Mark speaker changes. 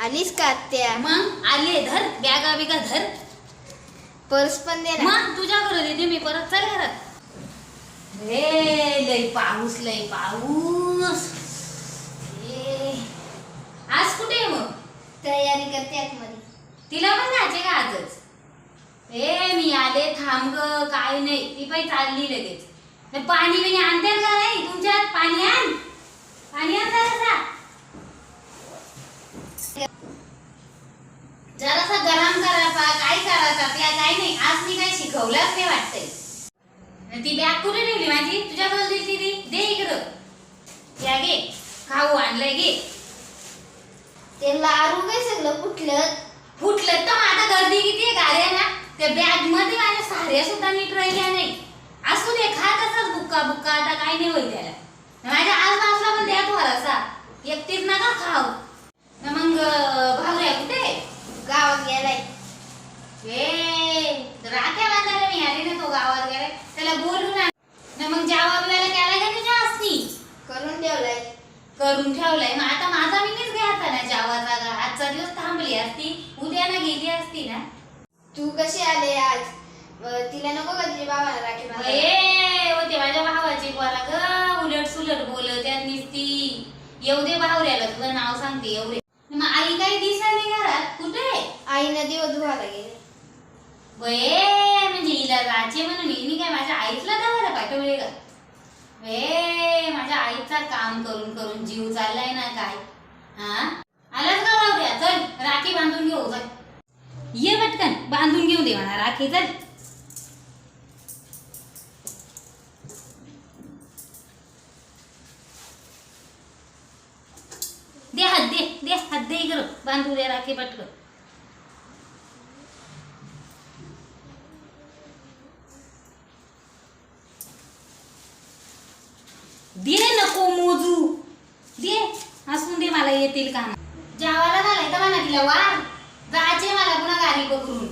Speaker 1: आलीस का आत्या?
Speaker 2: मग आले, धर बॅगा बिगा धर.
Speaker 1: पर्स पण दे ना.
Speaker 2: मग तुझ्या घरात येते मी परत, चल घरात. लय पाऊस, लय पाऊस. आज कुठे आहे मग?
Speaker 1: तयारी करते आतमध्ये.
Speaker 2: तिला पण जायचे का आजच? मी आले, थांब ग. काय नाही, ती पण चालली लगेच. पाणी बिणी आणते का नाही तुमच्यात? पाणी आण, पाणी आण जरासा गरम करायचा, काय करायचा त्या काय नाही. आज मी काही शिकवलंच नाही वाटतंय. ती बॅग कुठे ठेवली माझी? तुझ्याजवळ दिली ती, दे इकडं. या घे, खाऊ आणलंय, घे.
Speaker 1: ते लारू काय सगळं फुटलं
Speaker 2: तर आता गर्दी किती आहे गाड्या ना. त्या बॅग मध्ये माझ्या साड्या सुद्धा नीट राहिल्या नाही. असू दे, खा तसंच बुक्का बुक्का, आता काय नाही होईल त्याला. माझ्या आज नाचला पण द्या थोडासा, एकटीच नका खाऊ. मग भावऱ्या कुठे?
Speaker 1: गावात गेलाय.
Speaker 2: राख्या बांधायला मी आले ना, तो गावात गेलाय. त्याला बोलून आण. मग जावा बिवायला गेलाय का तुझ्या असती? करून ठेवलाय. मग आता माझा मीच घ्यायचा ना जावाचा. आजचा दिवस थांबली असती, उद्या ना गेली असती ना.
Speaker 1: तू कशी आले आज? तिला नको का तुझ्या बाबाला राखी बांधायला?
Speaker 2: होते माझ्या भावाची पोरा ग, उलट सुलट बोलत त्यांनीच ती. येऊ दे भावऱ्याला, तुझं नाव सांगते एवढे. मग आई काही दिसत नाही घरात, कुठे?
Speaker 1: आई नदीवर धुवायला गेले.
Speaker 2: म्हणजे हिला राजे म्हणून हिने काय माझ्या आईला दवायला पाठवले का? माझ्या आईचा काम करून करून जीव चाललाय ना काय. आलाच का भावऱ्या? चल राखी बांधून घेऊ, चल. ये पटकन, बांधून घेऊ दे म्हणा राखी, चल. दे हात, दे हात, दे इकडं, बांधू दे राखी पटकन. दे, नको मोजू, दे. असून दे, मला येतील काम. जावाला झालाय तर म्हणा तिला वार जायचे मला पुन्हा गाडी पकडून.